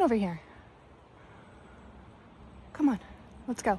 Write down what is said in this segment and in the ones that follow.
over here. Come on, let's go.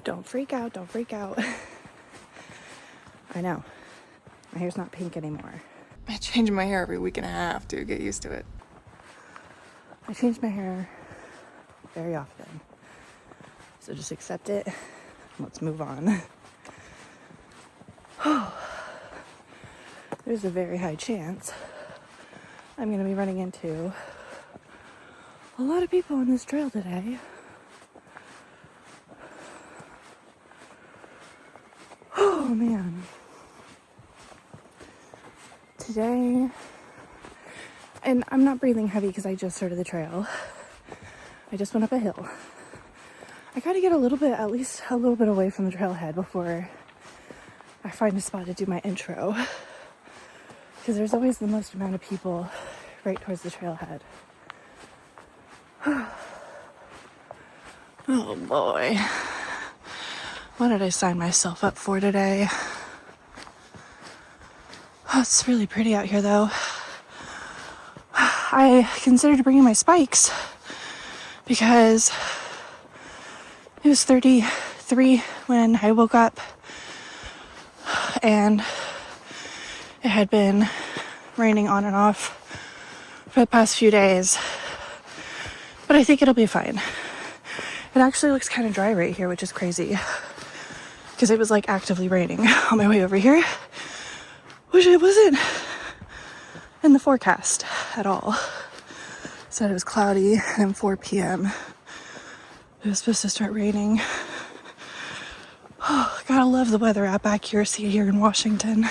Don't freak out, don't freak out. I know, my hair's not pink anymore. I change my hair every week and a half to get used to it. I change my hair very often. So just accept it. Let's move on. There's a very high chance I'm going to be running into a lot of people on this trail today. Oh man. Today, and I'm not breathing heavy because I just started the trail. I just went up a hill. I gotta get at least a little bit away from the trailhead before I find a spot to do my intro. Because there's always the most amount of people right towards the trailhead. Oh boy. What did I sign myself up for today? Oh, it's really pretty out here though. I considered bringing my spikes because it was 33 when I woke up and it had been raining on and off for the past few days. But I think it'll be fine. It actually looks kind of dry right here, which is crazy because it was like actively raining on my way over here, which it wasn't in the forecast at all. Said it was cloudy and 4 p.m. It was supposed to start raining. Oh, gotta love the weather app accuracy here in Washington.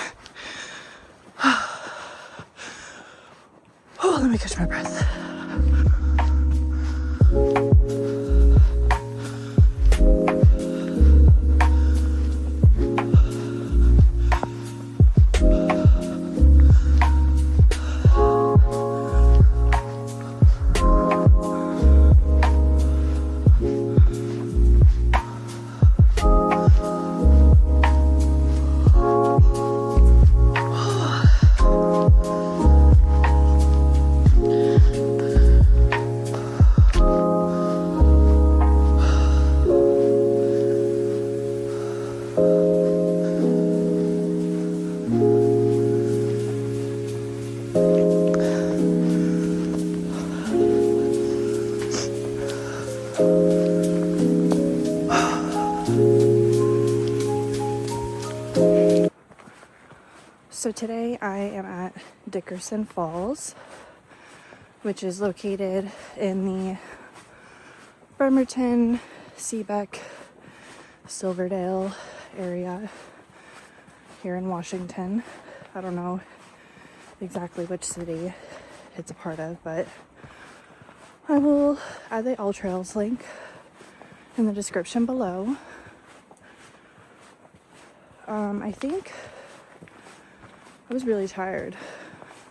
Oh, let me catch my breath. So today I am at Dickerson Falls, which is located in the Bremerton, Seebeck, Silverdale area here in Washington. I don't know exactly which city it's a part of, but I will add the All Trails link in the description below. I think I was really tired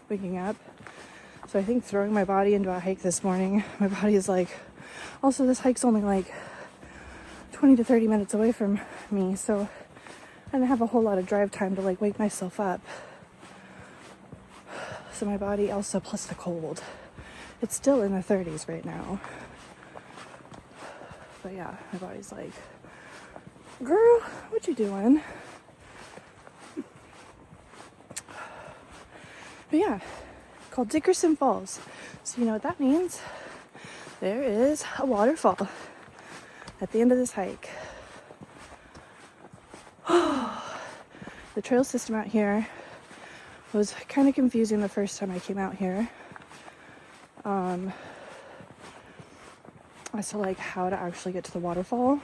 waking up, so I think throwing my body into a hike this morning, my body is like, also this hike's only like 20 to 30 minutes away from me, so I didn't have a whole lot of drive time to like wake myself up. So my body also, plus the cold, it's still in the 30s right now, but yeah, my body's like, girl, what you doing? But yeah, called Dickerson Falls. So you know what that means? There is a waterfall at the end of this hike. The trail system out here was kind of confusing the first time I came out here. as to like how to actually get to the waterfall,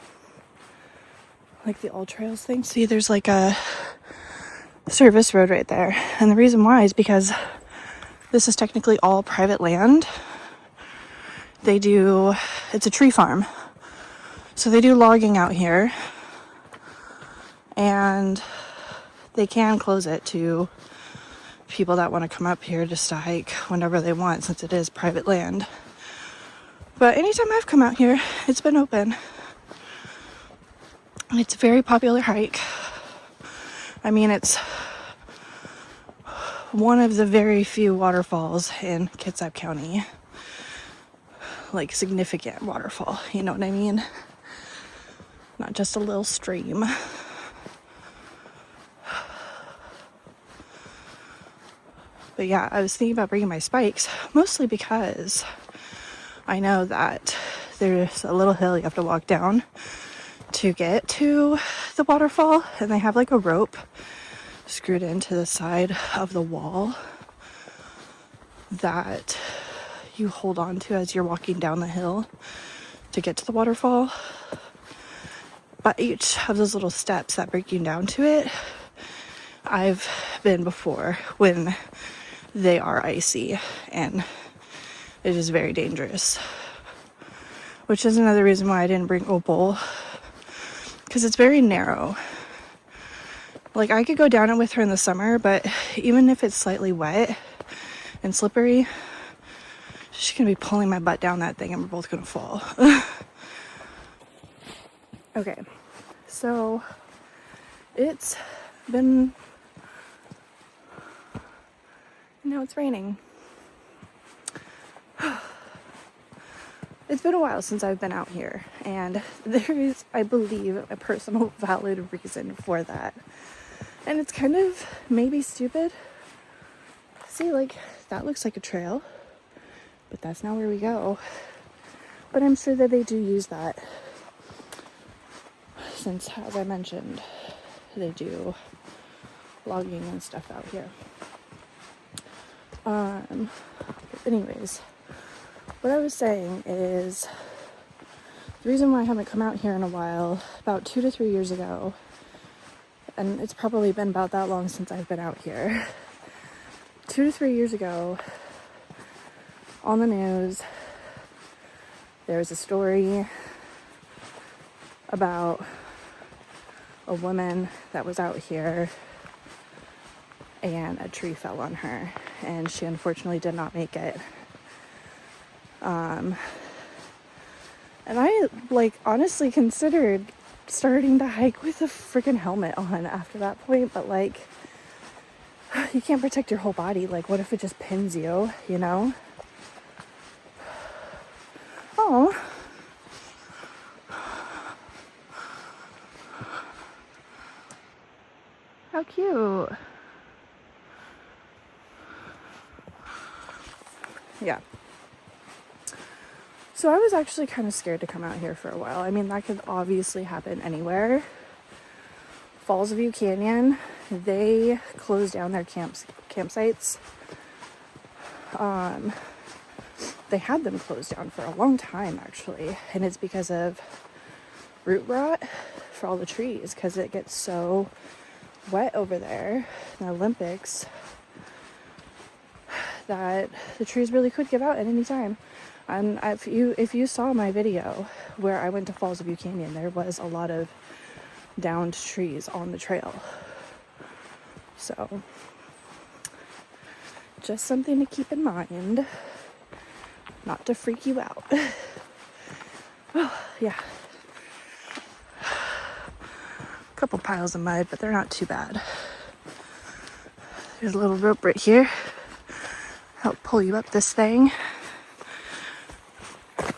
like the all trails thing. See, there's like a service road right there, and the reason why is because this is technically all private land. It's a tree farm, so they do logging out here, and they can close it to people that want to come up here just to hike whenever they want, since it is private land. But anytime I've come out here, it's been open. And it's a very popular hike. I mean, it's one of the very few waterfalls in Kitsap County. Like, significant waterfall, you know what I mean? Not just a little stream. But yeah, I was thinking about bringing my spikes, mostly because I know that there's a little hill you have to walk down to get to the waterfall, and they have like a rope screwed into the side of the wall that you hold on to as you're walking down the hill to get to the waterfall. But each of those little steps that bring you down to it, I've been before when they are icy, and it is very dangerous. Which is another reason why I didn't bring Opal, because it's very narrow. Like, I could go down it with her in the summer, but even if it's slightly wet and slippery, she's gonna be pulling my butt down that thing and we're both gonna fall. Okay, so it's been, now it's raining. It's been a while since I've been out here, and there is, I believe, a personal valid reason for that. And it's kind of maybe stupid. See, like, that looks like a trail, but that's not where we go. But I'm sure that they do use that, since, as I mentioned, they do logging and stuff out here. But anyways, what I was saying is, the reason why I haven't come out here in a while, about 2 to 3 years ago, and it's probably been about that long since I've been out here. 2 to 3 years ago, on the news, there was a story about a woman that was out here and a tree fell on her, and she unfortunately did not make it. And I, like, honestly considered starting to hike with a freaking helmet on after that point, but, like, you can't protect your whole body. Like, what if it just pins you, you know? Oh. How cute. Yeah. So I was actually kind of scared to come out here for a while. I mean, that could obviously happen anywhere. Falls View Canyon, they closed down their campsites. They had them closed down for a long time, actually. And it's because of root rot for all the trees, because it gets so wet over there in the Olympics that the trees really could give out at any time. And if you saw my video where I went to Falls View Canyon, there was a lot of downed trees on the trail. So, just something to keep in mind, not to freak you out. Oh, yeah. A couple piles of mud, but they're not too bad. There's a little rope right here. Help pull you up this thing.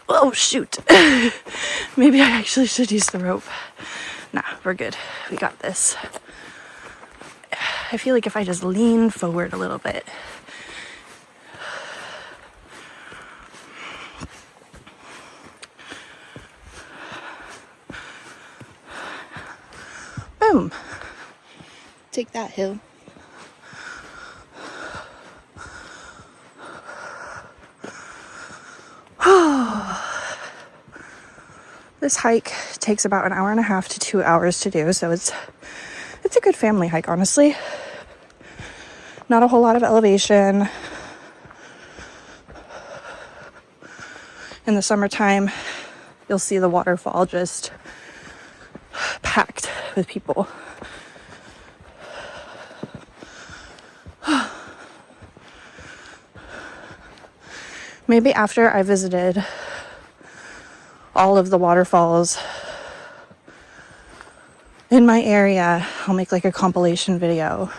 Oh, shoot. Maybe I actually should use the rope. Nah, we're good. We got this. I feel like if I just lean forward a little bit. Boom. Take that, hill. This hike takes about an hour and a half to 2 hours to do, so it's a good family hike, honestly. Not a whole lot of elevation. In the summertime, you'll see the waterfall just packed with people. Maybe after I visited all of the waterfalls in my area, I'll make like a compilation video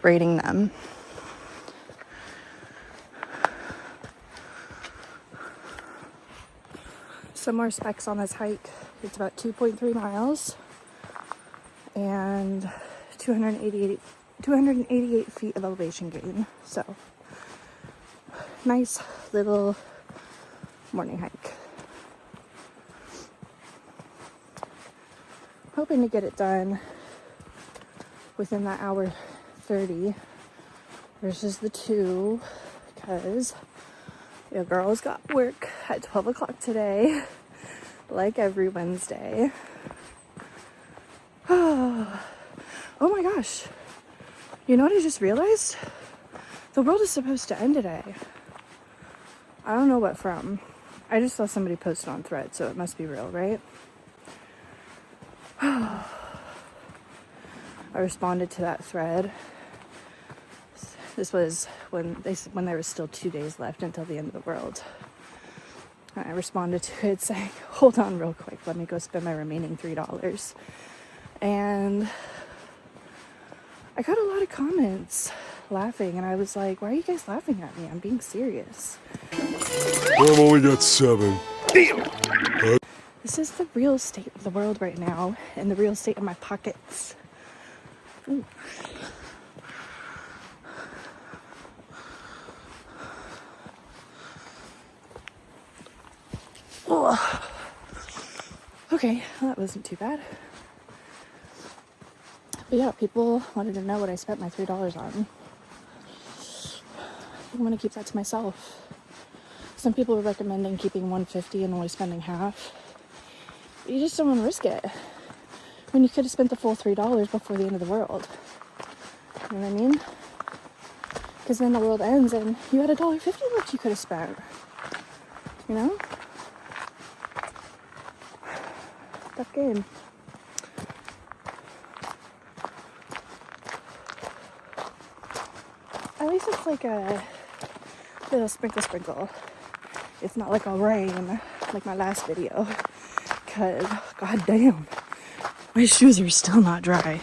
rating them. Some more specs on this hike. It's about 2.3 miles and 288 feet of elevation gain. So, nice little morning hike. Hoping to get it done within that hour 30 versus the 2, because your girl's got work at 12 o'clock today, like every Wednesday. Oh my gosh. You know what I just realized? The world is supposed to end today. I don't know what from. I just saw somebody post on Thread, so it must be real, right? I responded to that thread. This was when there was still 2 days left until the end of the world. And I responded to it saying, hold on real quick, let me go spend my remaining $3. And I got a lot of comments laughing, and I was like, why are you guys laughing at me? I'm being serious. I've only got 7. Damn! This is the real state of the world right now, and the real state of my pockets. Ooh. Oh. Okay, well, that wasn't too bad. But yeah, people wanted to know what I spent my $3 on. I'm gonna keep that to myself. Some people were recommending keeping $150 and only spending half. You just don't want to risk it when you could have spent the full $3 before the end of the world. You know what I mean? Because then the world ends and you had $1.50 left you could have spent. You know? Tough game. At least it's like a little sprinkle. It's not like a rain like my last video. Because, god damn, my shoes are still not dry.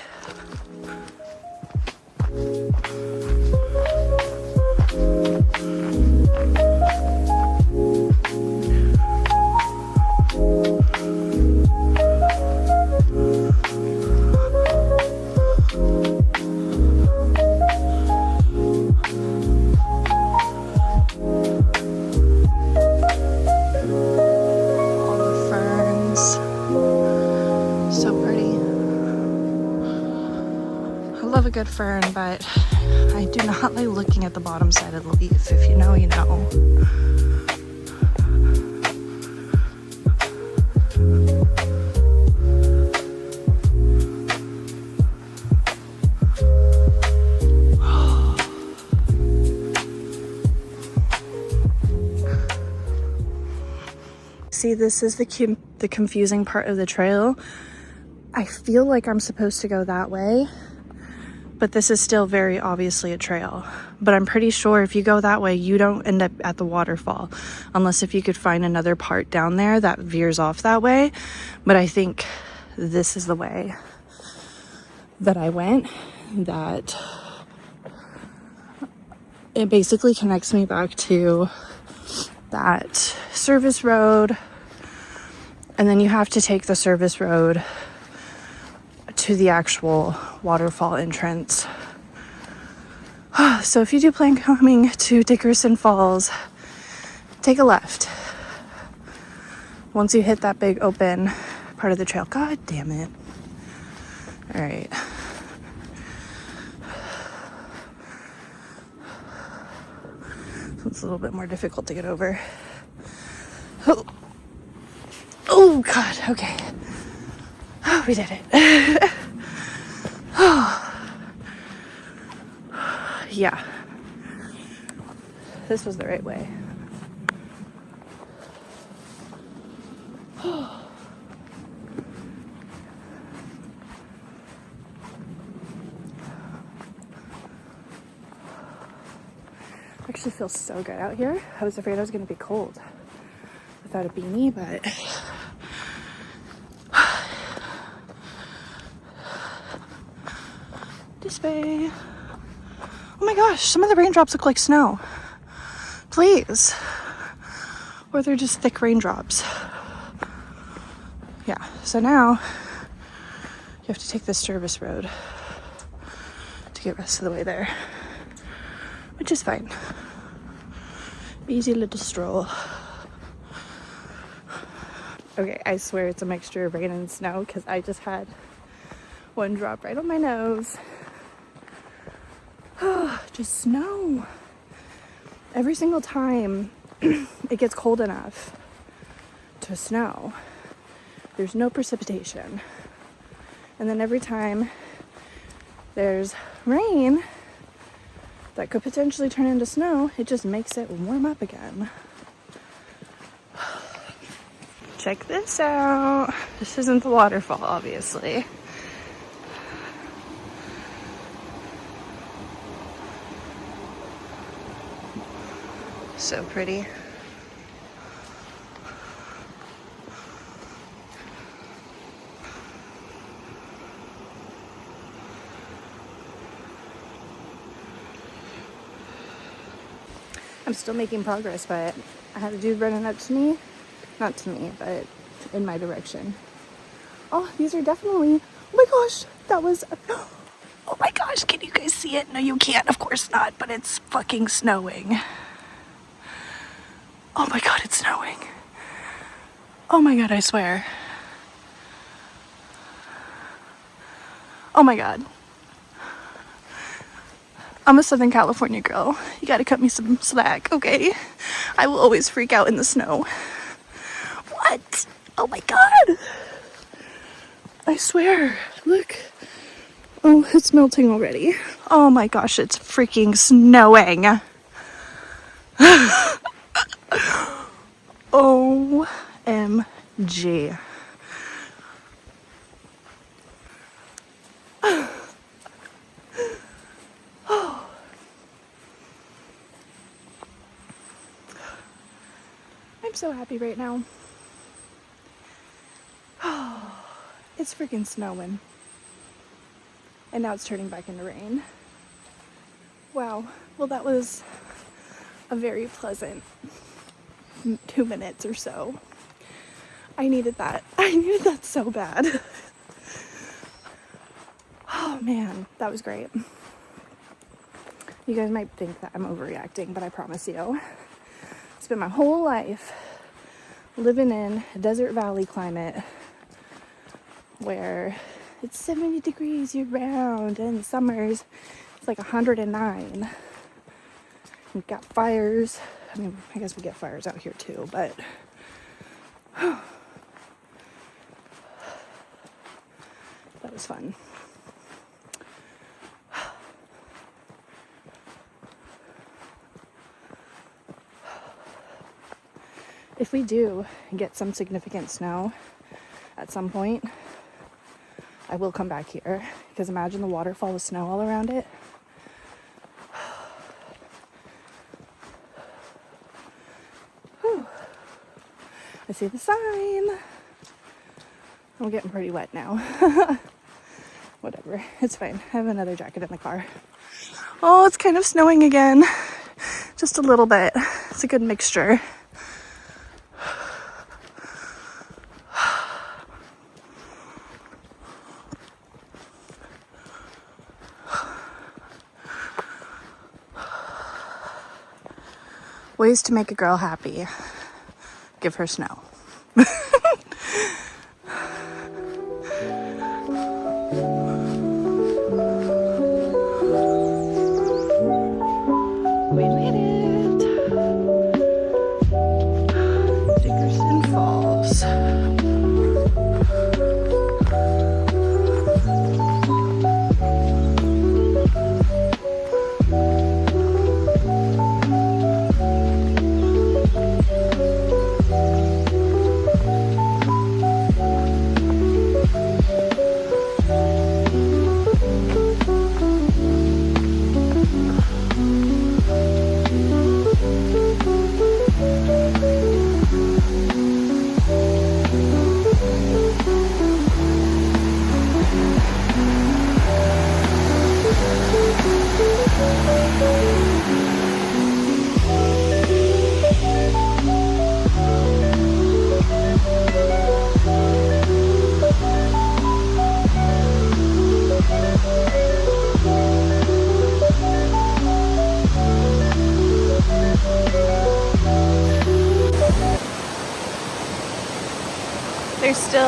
Good fern, but I do not like looking at the bottom side of the leaf. If you know, you know. See, this is the confusing part of the trail. I feel like I'm supposed to go that way, but this is still very obviously a trail. But I'm pretty sure if you go that way, you don't end up at the waterfall, unless if you could find another part down there that veers off that way. But I think this is the way that I went, that it basically connects me back to that service road. And then you have to take the service road to the actual waterfall entrance. So if you do plan coming to Dickerson Falls, take a left. Once you hit that big open part of the trail. God damn it. All right. So it's a little bit more difficult to get over. Oh. Oh God, okay. Oh, we did it. Yeah. This was the right way. Actually feels so good out here. I was afraid I was gonna be cold without a beanie, but this way. Oh my gosh, some of the raindrops look like snow. Please. Or they're just thick raindrops. Yeah, so now you have to take this service road to get rest of the way there, which is fine. Easy little stroll. Okay, I swear it's a mixture of rain and snow because I just had one drop right on my nose. Just snow. Every single time it gets cold enough to snow, there's no precipitation. And then every time there's rain that could potentially turn into snow, it just makes it warm up again. Check this out. This isn't the waterfall, obviously. So pretty. I'm still making progress, but I had a dude running up to me. Not to me, but in my direction. Oh, these are definitely... Oh my gosh, that was... Oh my gosh, can you guys see it? No, you can't, of course not, but it's fucking snowing. Oh my God, it's snowing. Oh my God, I swear. Oh my God. I'm a Southern California girl. You gotta cut me some slack, okay? I will always freak out in the snow. What? Oh my God. I swear. Look. Oh, it's melting already. Oh my gosh, it's freaking snowing. OMG. I'm so happy right now. It's freaking snowing. And now it's turning back into rain. Wow. Well, that was a very pleasant 2 minutes or so. I needed that. I needed that so bad. Oh man, that was great. You guys might think that I'm overreacting, but I promise you, I spent my whole life living in a desert valley climate where it's 70 degrees year round and summers it's like 109. We've got fires. I mean, I guess we get fires out here too, but that was fun. If we do get some significant snow at some point, I will come back here, because imagine the waterfall with snow all around it. Whew. I see the sign. I'm getting pretty wet now. Whatever, it's fine. I have another jacket in the car. Oh, it's kind of snowing again. Just a little bit. It's a good mixture. Ways to make a girl happy. Give her snow. We made it. Dickerson Falls.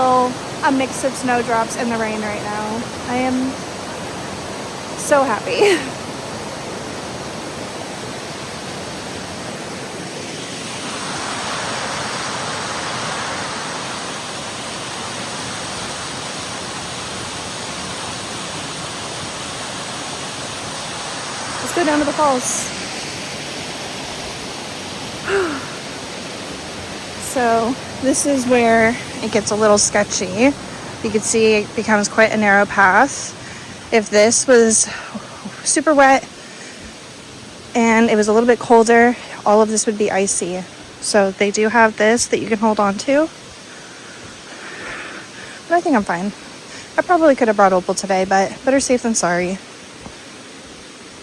feel a mix of snowdrops and the rain right now. I am so happy. Let's go down to the falls. So this is where it gets a little sketchy. You can see it becomes quite a narrow path. If this was super wet and it was a little bit colder, all of this would be icy. So they do have this that you can hold on to. But I think I'm fine. I probably could have brought Opal today, but better safe than sorry.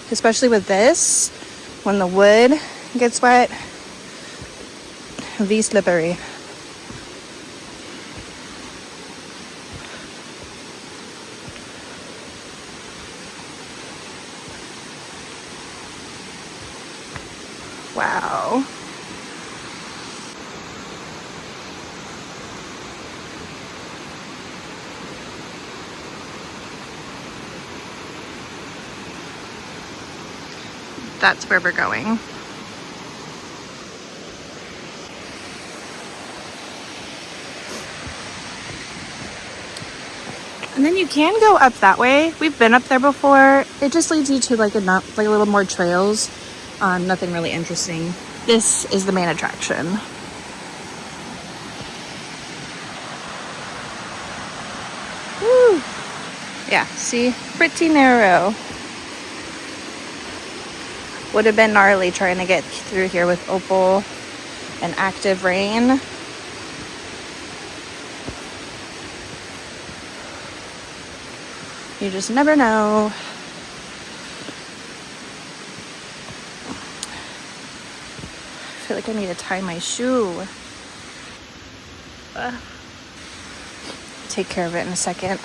Especially with this, when the wood gets wet, be slippery. Wow. That's where we're going. And then you can go up that way. We've been up there before. It just leads you to like a little more trails. Nothing really interesting. This is the main attraction. Woo! Yeah, see? Pretty narrow. Would have been gnarly trying to get through here with Opal and active rain. You just never know. I feel like I need to tie my shoe. Take care of it in a second.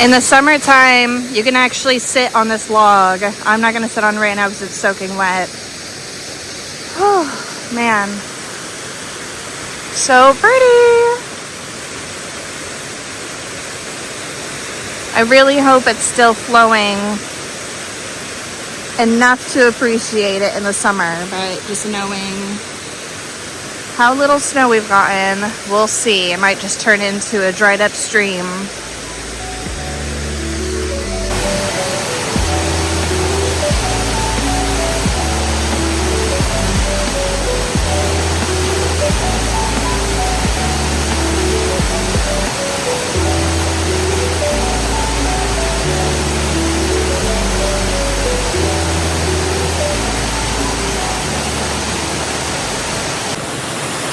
In the summertime, you can actually sit on this log. I'm not gonna sit on it right now because it's soaking wet. Oh, man. So pretty. I really hope it's still flowing enough to appreciate it in the summer, but just knowing how little snow we've gotten, we'll see. It might just turn into a dried up stream.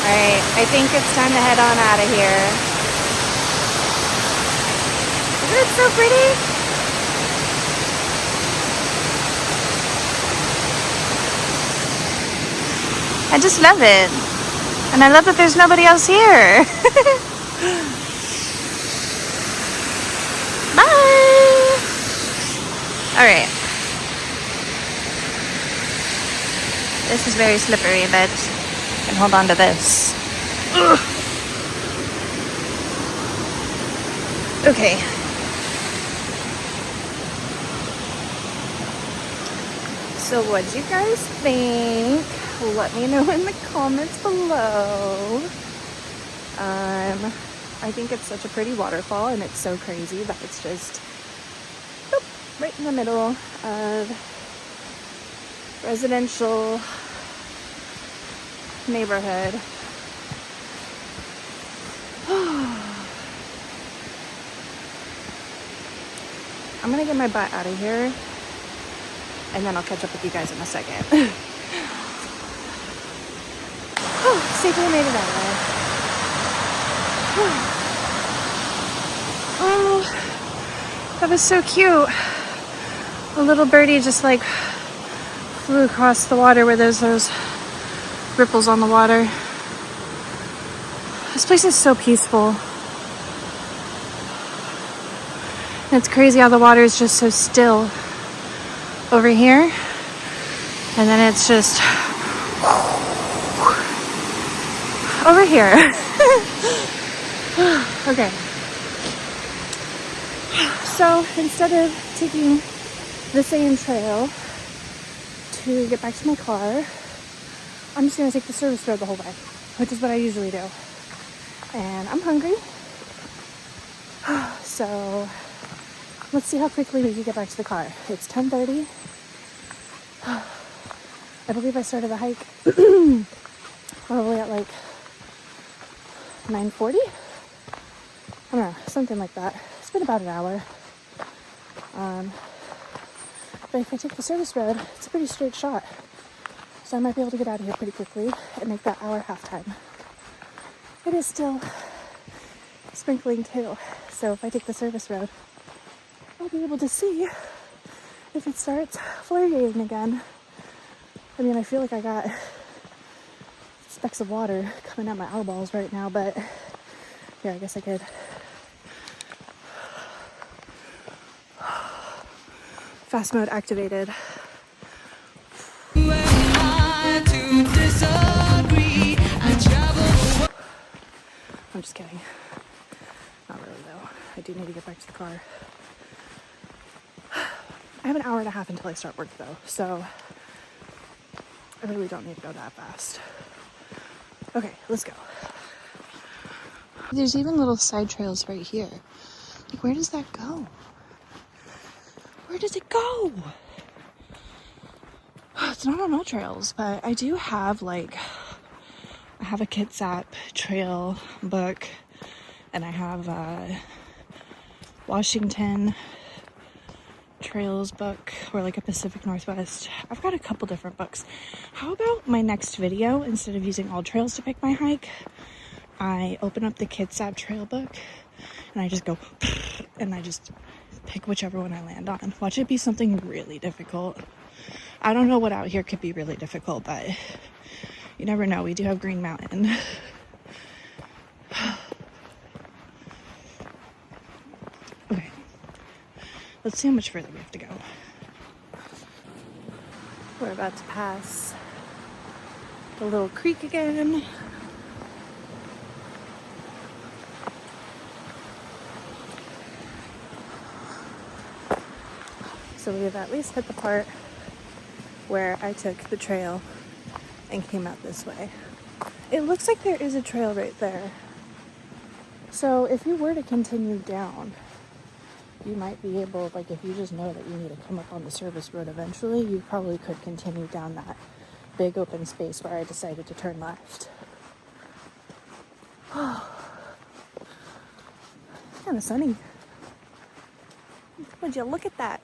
Alright, I think it's time to head on out of here. Isn't it so pretty? I just love it. And I love that there's nobody else here. Bye! Alright. This is very slippery, but I can hold on to this. Ugh. Okay. So what do you guys think? let me know in the comments below. I think it's such a pretty waterfall, and it's so crazy that it's just boop, right in the middle of residential neighborhood. I'm gonna get my butt out of here, and then I'll catch up with you guys in a second. Safely made it out. Oh, that was so cute. A little birdie just like flew across the water where there's those ripples on the water. This place is so peaceful. And it's crazy how the water is just so still over here. And then it's just over here. Okay. So instead of taking the same trail to get back to my car, I'm just gonna take the service road the whole way, which is what I usually do. And I'm hungry. So let's see how quickly we can get back to the car. It's 10:30. I believe I started the hike probably at like 9:40. I don't know, something like that. It's been about an hour. But if I take the service road, it's a pretty straight shot. So I might be able to get out of here pretty quickly and make that hour half time. It is still sprinkling too. So if I take the service road, I'll be able to see if it starts flurrying again. I mean, I feel like I got specks of water coming out my eyeballs right now, but here, I guess I could. Fast mode activated. I'm just kidding. Not really though. I do need to get back to the car. I have an hour and a half until I start work though, so I really don't need to go that fast. Okay, let's go. There's even little side trails right here. Like, where does that go? Where does it go? It's not on all trails, but I do have I have a Kitsap trail book, and I have a Washington trails book, or like a Pacific Northwest. I've got a couple different books. How about my next video, instead of using all trails to pick my hike, I open up the Kitsap trail book and I just go and I just pick whichever one I land on. Watch it be something really difficult. I don't know what out here could be really difficult, but you never know. We do have Green Mountain. Okay, let's see how much further we have to go. We're about to pass the little creek again. So we've at least hit the part where I took the trail and came out this way. It looks like there is a trail right there. So if you were to continue down, you might be able, like if you just know that you need to come up on the service road eventually, you probably could continue down that big open space where I decided to turn left. It's kind of sunny. Would you look at that?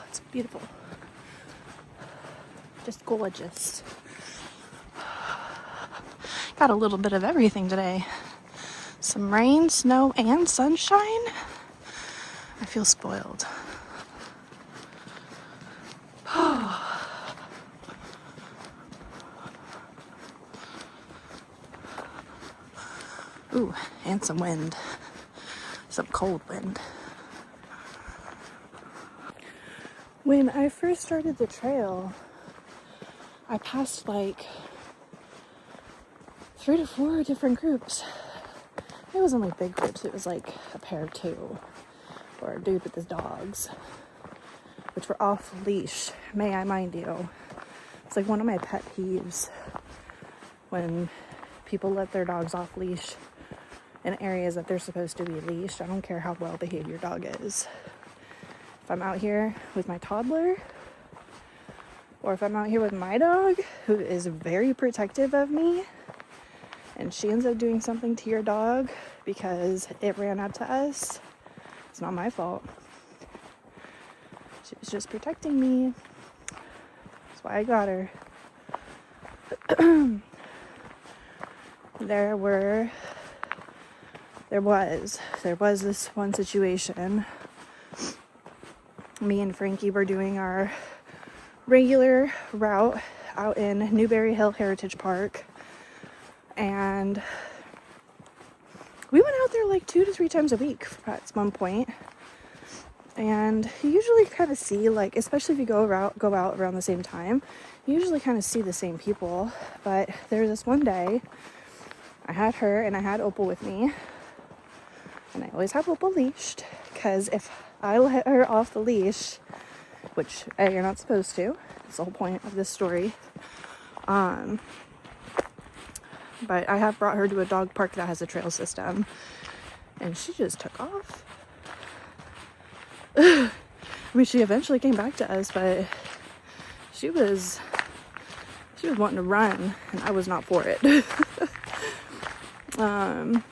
It's beautiful. Just gorgeous. Got a little bit of everything today. Some rain, snow, and sunshine. I feel spoiled. Ooh, and some wind. Some cold wind. When I first started the trail, I passed like 3 to 4 different groups. It wasn't like big groups, it was like a pair of 2. or a dude with his dogs, which were off leash, may I mind you. It's like one of my pet peeves when people let their dogs off leash in areas that they're supposed to be leashed. I don't care how well behaved your dog is. If I'm out here with my toddler, or if I'm out here with my dog, who is very protective of me, and she ends up doing something to your dog because it ran up to us, it's not my fault. She was just protecting me. That's why I got her. There was this one situation. Me and Frankie were doing our regular route out in Newberry Hill Heritage Park, and we went out there like 2 to 3 times a week at one point. And you usually kind of see, like, especially if you go out around the same time, you usually kind of see the same people. But there was this one day, I had her and I had Opal with me, and I always have Opal leashed, because if I let her off the leash, which you're not supposed to, that's the whole point of this story, but I have brought her to a dog park that has a trail system, and she just took off. I mean, she eventually came back to us, but she was wanting to run, and I was not for it. But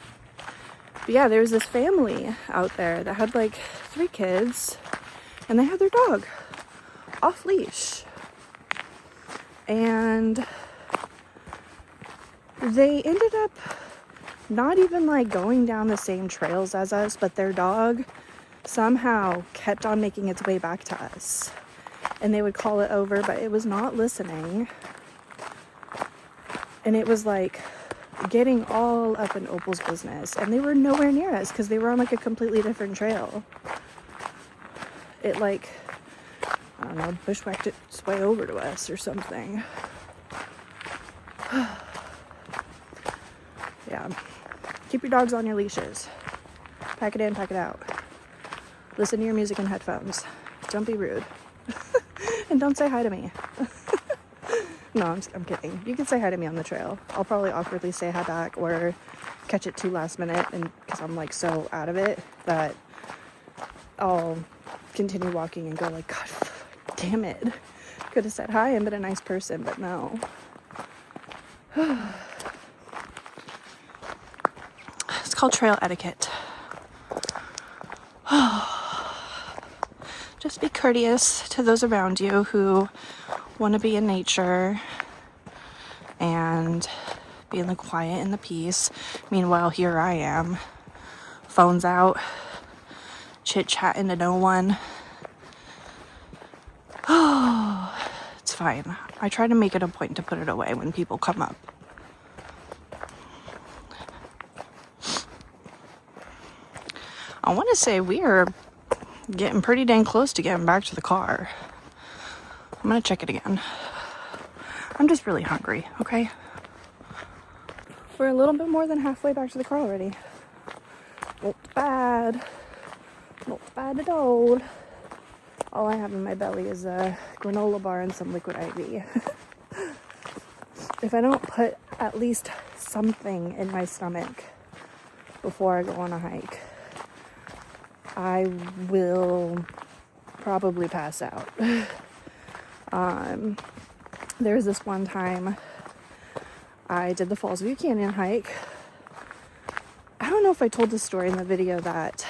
yeah, there was this family out there that had like 3 kids, and they had their dog off leash, and they ended up not even like going down the same trails as us, but their dog somehow kept on making its way back to us, and they would call it over, but it was not listening, and it was like getting all up in Opal's business, and they were nowhere near us because they were on like a completely different trail. It like, I don't know, bushwhacked its way over to us or something. Yeah, keep your dogs on your leashes. Pack it in, pack it out. Listen to your music in headphones. Don't be rude. And don't say hi to me. No, I'm kidding. You can say hi to me on the trail. I'll probably awkwardly say hi back or catch it too last minute, and because I'm like so out of it that I'll continue walking and go like, God damn it. Could have said hi and been a nice person, but no. It's called trail etiquette. Just be courteous to those around you who want to be in nature and be in the quiet and the peace. Meanwhile, here I am, phones out, chit-chatting to no one. Oh, it's fine. I try to make it a point to put it away when people come up. I want to say we are getting pretty dang close to getting back to the car. I'm gonna check it again. I'm just really hungry, okay? We're a little bit more than halfway back to the car already. Not bad. Not bad at all. All I have in my belly is a granola bar and some liquid IV. If I don't put at least something in my stomach before I go on a hike, I will probably pass out. There was this one time I did the Falls View Canyon hike. I don't know if I told this story in the video that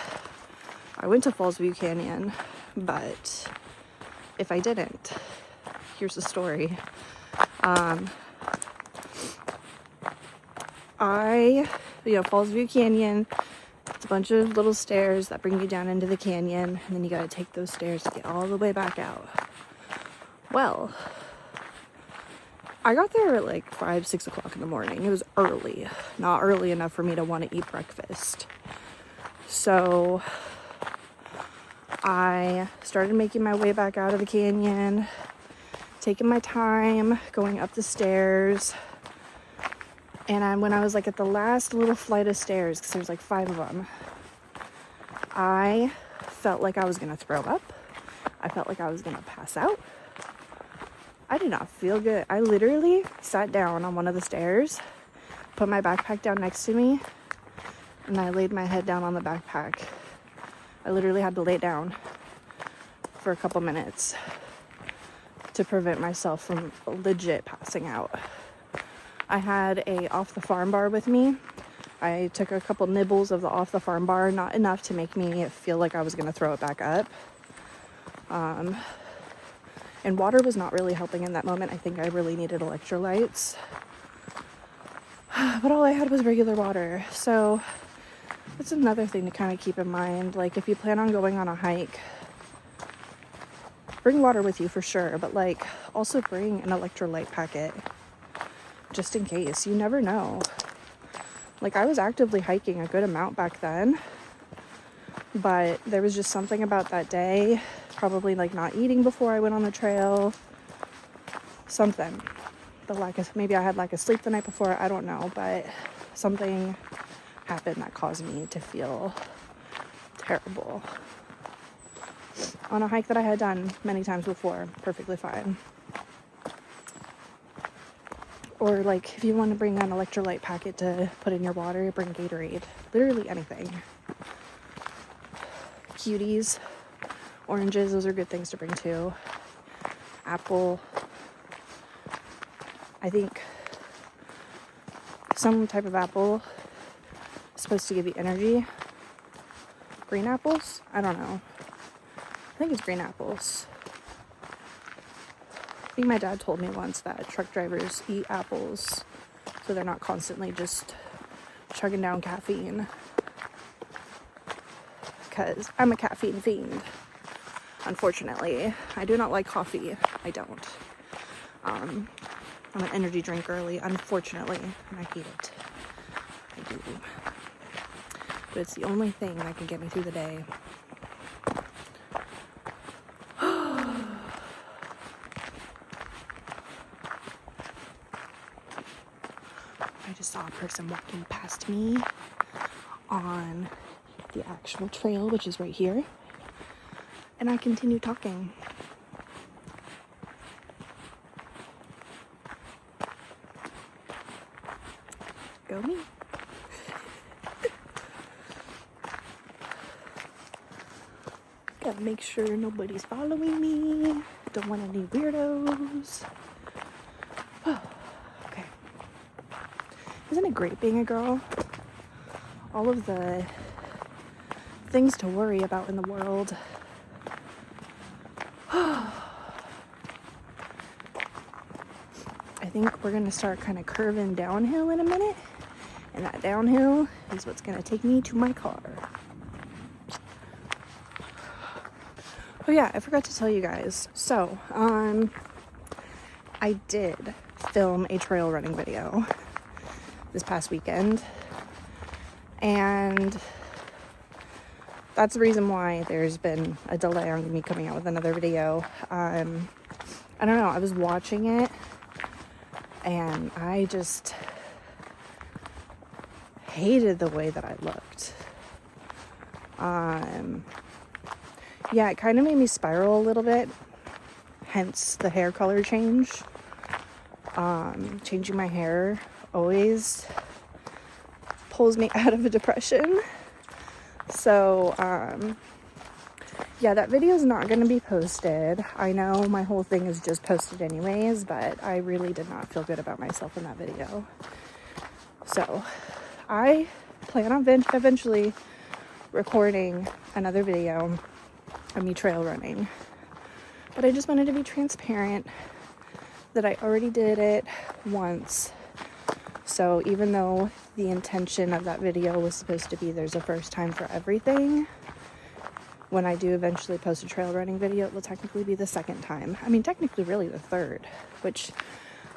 I went to Falls View Canyon, but if I didn't, here's the story. Falls View Canyon, it's a bunch of little stairs that bring you down into the canyon, and then you gotta take those stairs to get all the way back out. Well, I got there at like 5-6 o'clock in the morning. It was early, not early enough for me to want to eat breakfast. So I started making my way back out of the canyon, taking my time, going up the stairs. And when I was like at the last little flight of stairs, because there's like 5 of them, I felt like I was gonna throw up. I felt like I was gonna pass out. I did not feel good. I literally sat down on one of the stairs, put my backpack down next to me, and I laid my head down on the backpack. I literally had to lay down for a couple minutes to prevent myself from legit passing out. I had a off the farm bar with me. I took a couple nibbles of the off the farm bar, not enough to make me feel like I was gonna throw it back up. And water was not really helping in that moment. I think I really needed electrolytes. But all I had was regular water. So that's another thing to kind of keep in mind. Like, if you plan on going on a hike, bring water with you for sure, but like also bring an electrolyte packet just in case. You never know. Like, I was actively hiking a good amount back then, but there was just something about that day, probably like not eating before I went on the trail, something. Maybe I had lack of sleep the night before, I don't know, but something happened that caused me to feel terrible. On a hike that I had done many times before, perfectly fine. Or like, if you want to bring an electrolyte packet to put in your water, bring Gatorade. Literally anything. Cuties, oranges, those are good things to bring too. Apple. I think some type of apple is supposed to give you energy. Green apples? I don't know. I think it's green apples. I think my dad told me once that truck drivers eat apples so they're not constantly just chugging down caffeine. Because I'm a caffeine fiend, unfortunately. I do not like coffee. I don't. I'm an energy drink girly, unfortunately, and I hate it. I do. But it's the only thing that can get me through the day. I just saw a person walking past me on the actual trail, which is right here, and I continue talking. Go me. Gotta make sure nobody's following me. Don't want any weirdos. Oh, okay. Isn't it great being a girl? All of the things to worry about in the world. I think we're gonna start kind of curving downhill in a minute, and that downhill is what's gonna take me to my car. Oh yeah, I forgot to tell you guys. So, I did film a trail running video this past weekend, and that's the reason why there's been a delay on me coming out with another video. I don't know, I was watching it and I just hated the way that I looked. Yeah, it kind of made me spiral a little bit, hence the hair color change. Changing my hair always pulls me out of a depression. So, yeah, that video is not going to be posted. I know my whole thing is just posted anyways, but I really did not feel good about myself in that video. So, I plan on eventually recording another video of me trail running. But I just wanted to be transparent that I already did it once. So even though the intention of that video was supposed to be there's a first time for everything, when I do eventually post a trail running video, it will technically be the second time. I mean, technically really the third, which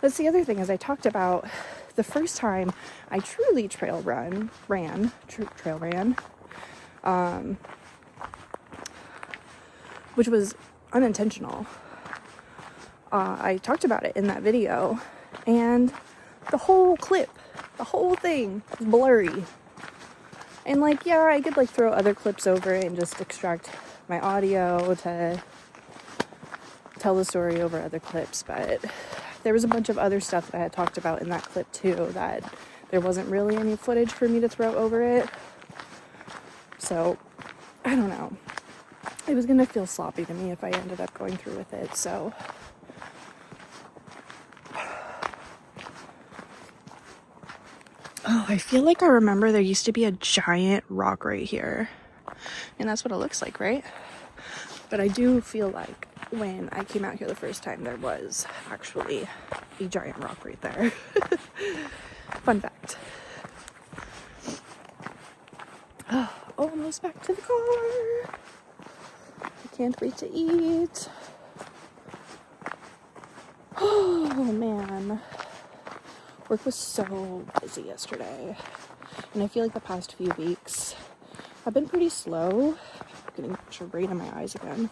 that's the other thing, is I talked about the first time I truly trail ran, which was unintentional. I talked about it in that video, and the whole clip, the whole thing was blurry. And like, yeah, I could like throw other clips over it and just extract my audio to tell the story over other clips, but there was a bunch of other stuff that I had talked about in that clip too that there wasn't really any footage for me to throw over it. So, I don't know. It was gonna feel sloppy to me if I ended up going through with it, so. Oh, I feel like I remember there used to be a giant rock right here. And that's what it looks like, right? But I do feel like when I came out here the first time, there was actually a giant rock right there. Fun fact. Oh, almost back to the car. I can't wait to eat. Oh, man. Work was so busy yesterday. And I feel like the past few weeks have been pretty slow. I'm getting rain in my eyes again.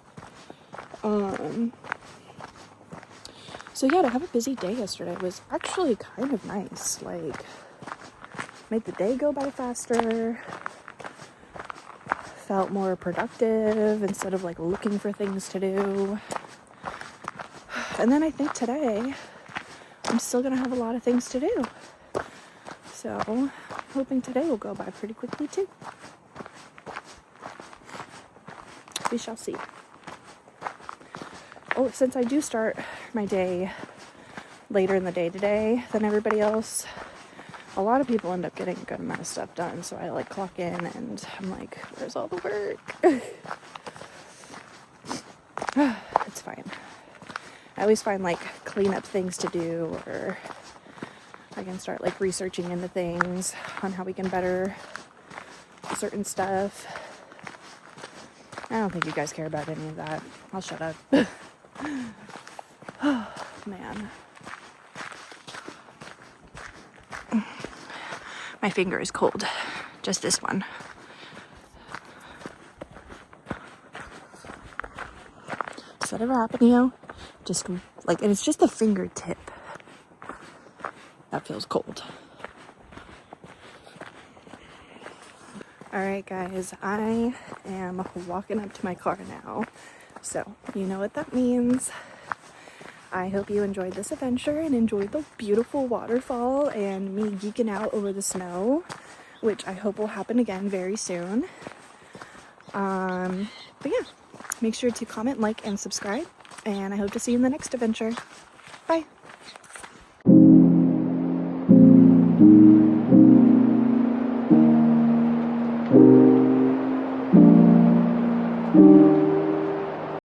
So yeah, to have a busy day yesterday was actually kind of nice. Like, made the day go by faster. Felt more productive instead of like looking for things to do. And then I think today I'm still gonna have a lot of things to do. So, hoping today will go by pretty quickly too. We shall see. Oh, since I do start my day later in the day today than everybody else, a lot of people end up getting a good amount of stuff done. So I like clock in and I'm like, where's all the work? It's fine. I always find like cleanup things to do, or I can start like researching into things on how we can better certain stuff. I don't think you guys care about any of that. I'll shut up. Oh, man. My finger is cold. Just this one. Does that ever happen to you? Just like, and it's just the fingertip that feels cold. Alright guys, I am walking up to my car now. So, you know what that means. I hope you enjoyed this adventure and enjoyed the beautiful waterfall and me geeking out over the snow, which I hope will happen again very soon. But yeah, make sure to comment, like, and subscribe, and I hope to see you in the next adventure. Bye!